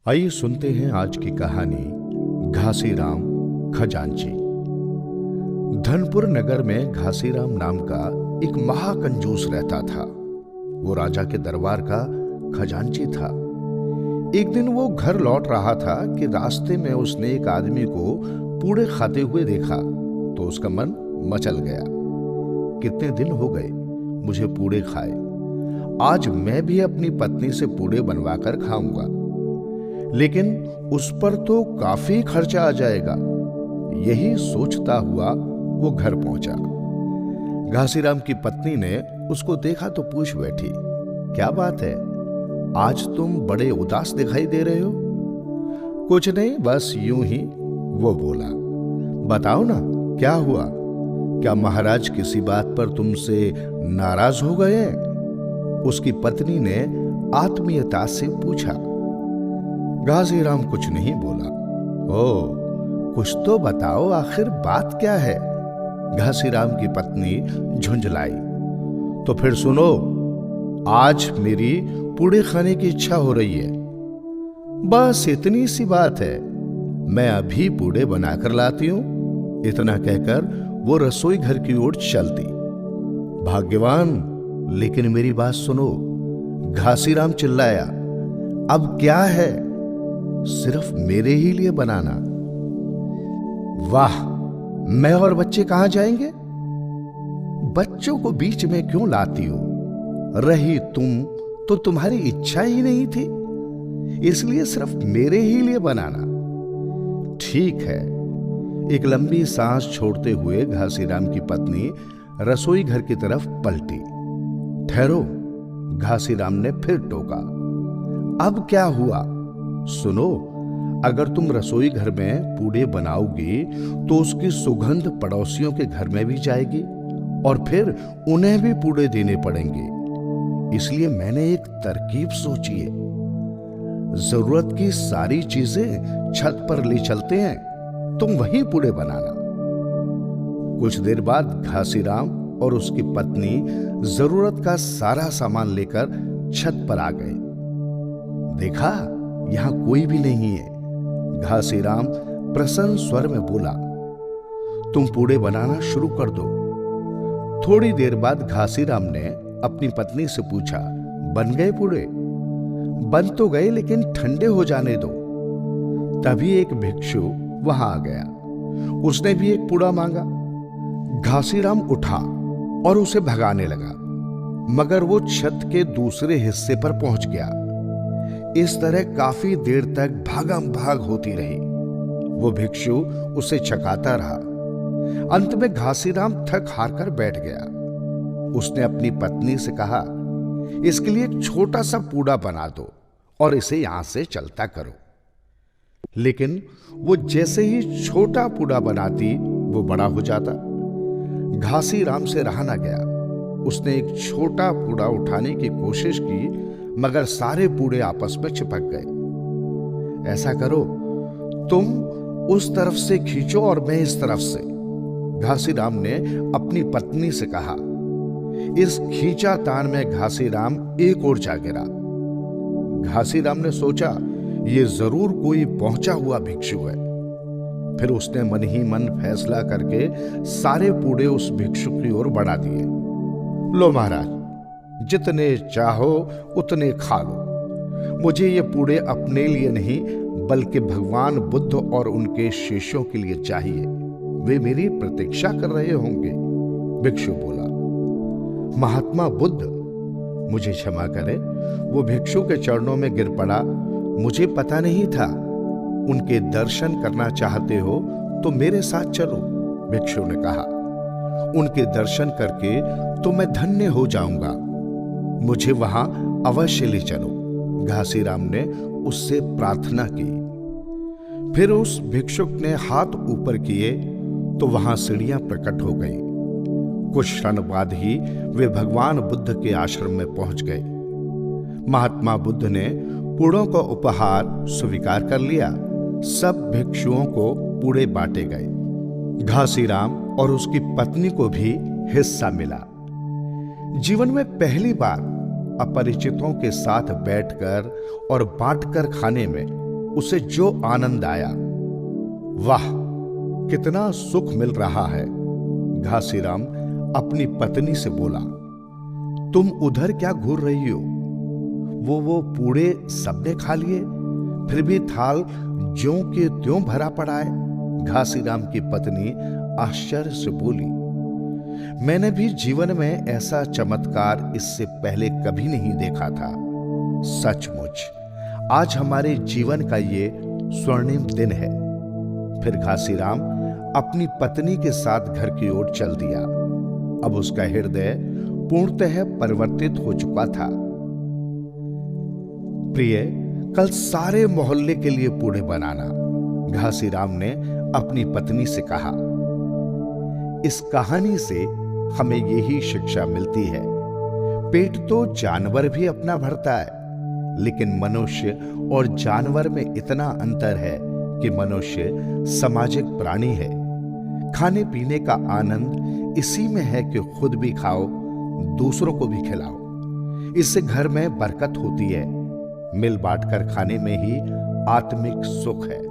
आइए सुनते हैं आज की कहानी घासीराम खजांची। धनपुर नगर में घासीराम नाम का एक महाकंजूस रहता था। वो राजा के दरबार का खजांची था। एक दिन वो घर लौट रहा था कि रास्ते में उसने एक आदमी को पूड़े खाते हुए देखा तो उसका मन मचल गया। कितने दिन हो गए मुझे पूड़े खाए, आज मैं भी अपनी पत्नी से पूड़े बनवाकर खाऊंगा, लेकिन उस पर तो काफी खर्चा आ जाएगा। यही सोचता हुआ वो घर पहुंचा। घासीराम की पत्नी ने उसको देखा तो पूछ बैठी, क्या बात है, आज तुम बड़े उदास दिखाई दे रहे हो? कुछ नहीं, बस यूं ही, वो बोला। बताओ ना, क्या हुआ? क्या महाराज किसी बात पर तुमसे नाराज हो गए हैं? उसकी पत्नी ने आत्मीयता से पूछा। घासीराम कुछ नहीं बोला। ओ, कुछ तो बताओ, आखिर बात क्या है? घासीराम की पत्नी झुंझलाई। तो फिर सुनो, आज मेरी पूड़े खाने की इच्छा हो रही है। बस इतनी सी बात है, मैं अभी पूड़े बनाकर लाती हूं। इतना कहकर वो रसोई घर की ओर चल दी। भाग्यवान, लेकिन मेरी बात सुनो, घासीराम चिल्लाया। अब क्या है? सिर्फ मेरे ही लिए बनाना। वाह, मैं और बच्चे कहां जाएंगे? बच्चों को बीच में क्यों लाती हो? रही तुम तो तुम्हारी इच्छा ही नहीं थी, इसलिए सिर्फ मेरे ही लिए बनाना। ठीक है। एक लंबी सांस छोड़ते हुए घासीराम की पत्नी रसोई घर की तरफ पलटी। ठहरो, घासीराम ने फिर टोका। अब क्या हुआ? सुनो, अगर तुम रसोई घर में पूड़े बनाओगी तो उसकी सुगंध पड़ोसियों के घर में भी जाएगी और फिर उन्हें भी पूड़े देने पड़ेंगे। इसलिए मैंने एक तरकीब सोची है। जरूरत की सारी चीजें छत पर ले चलते हैं, तुम वहीं पूड़े बनाना। कुछ देर बाद घासीराम और उसकी पत्नी जरूरत का सारा सामान लेकर छत पर आ गए। देखा, यहां कोई भी नहीं है। घासीराम प्रसन्न स्वर में बोला, तुम पूड़े बनाना शुरू कर दो। थोड़ी देर बाद घासीराम ने अपनी पत्नी से पूछा, बन गए पूड़े? बन तो गए, लेकिन ठंडे हो जाने दो। तभी एक भिक्षु वहां आ गया। उसने भी एक पूड़ा मांगा। घासीराम उठा और उसे भगाने लगा, मगर वो छत के दूसरे हिस्से पर पहुंच गया। इस तरह काफी देर तक भागम भाग होती रही। वो भिक्षु उसे छकाता रहा। अंत में घासीराम थक हार कर बैठ गया। उसने अपनी पत्नी से कहा, इसके लिए एक छोटा सा पूड़ा बना दो और इसे यहां से चलता करो। लेकिन वो जैसे ही छोटा पूड़ा बनाती, वो बड़ा हो जाता। घासीराम से रहा ना गया। उसने एक छोटा पूड़ा उठाने की कोशिश की, मगर सारे पूड़े आपस में चिपक गए। ऐसा करो, तुम उस तरफ से खींचो और मैं इस तरफ से, घासीराम ने अपनी पत्नी से कहा। इस खींचातान में घासीराम एक ओर जा गिरा। घासीराम ने सोचा, ये जरूर कोई पहुंचा हुआ भिक्षु है। फिर उसने मन ही मन फैसला करके सारे पूड़े उस भिक्षु की ओर बढ़ा दिए। लो महाराज, जितने चाहो उतने खा लो। मुझे ये पूड़े अपने लिए नहीं, बल्कि भगवान बुद्ध और उनके शिष्यों के लिए चाहिए। वे मेरी प्रतीक्षा कर रहे होंगे। भिक्षु बोला। महात्मा बुद्ध, मुझे क्षमा करें। वो भिक्षु के चरणों में गिर पड़ा। मुझे पता नहीं था। उनके दर्शन करना चाहते हो तो मेरे साथ चलो, भिक्षु ने कहा। उनके दर्शन करके तो मैं धन्य हो जाऊंगा। मुझे वहां अवश्य ले चलो, घासीराम ने उससे प्रार्थना की। फिर उस भिक्षुक ने हाथ ऊपर किए तो वहां सीढ़ियां प्रकट हो गई। कुछ क्षण बाद ही वे भगवान बुद्ध के आश्रम में पहुंच गए। महात्मा बुद्ध ने पूड़ों का उपहार स्वीकार कर लिया। सब भिक्षुओं को पूड़े बांटे गए। घासीराम और उसकी पत्नी को भी हिस्सा मिला। जीवन में पहली बार अपरिचितों के साथ बैठकर और बांटकर खाने में उसे जो आनंद आया, वाह कितना सुख मिल रहा है। घासीराम अपनी पत्नी से बोला, तुम उधर क्या घूर रही हो? वो पूड़े सबने खा लिए, फिर भी थाल ज्यों के त्यों भरा पड़ा है। घासीराम की पत्नी आश्चर्य से बोली, मैंने भी जीवन में ऐसा चमत्कार इससे पहले कभी नहीं देखा था। सचमुच आज हमारे जीवन का ये स्वर्णिम दिन है। फिर घासीराम अपनी पत्नी के साथ घर की ओर चल दिया। अब उसका हृदय पूर्णतः परिवर्तित हो चुका था। प्रिय, कल सारे मोहल्ले के लिए पूड़े बनाना, घासीराम ने अपनी पत्नी से कहा। इस कहानी से हमें यही शिक्षा मिलती है, पेट तो जानवर भी अपना भरता है, लेकिन मनुष्य और जानवर में इतना अंतर है कि मनुष्य सामाजिक प्राणी है। खाने पीने का आनंद इसी में है कि खुद भी खाओ, दूसरों को भी खिलाओ। इससे घर में बरकत होती है। मिल बांटकर खाने में ही आत्मिक सुख है।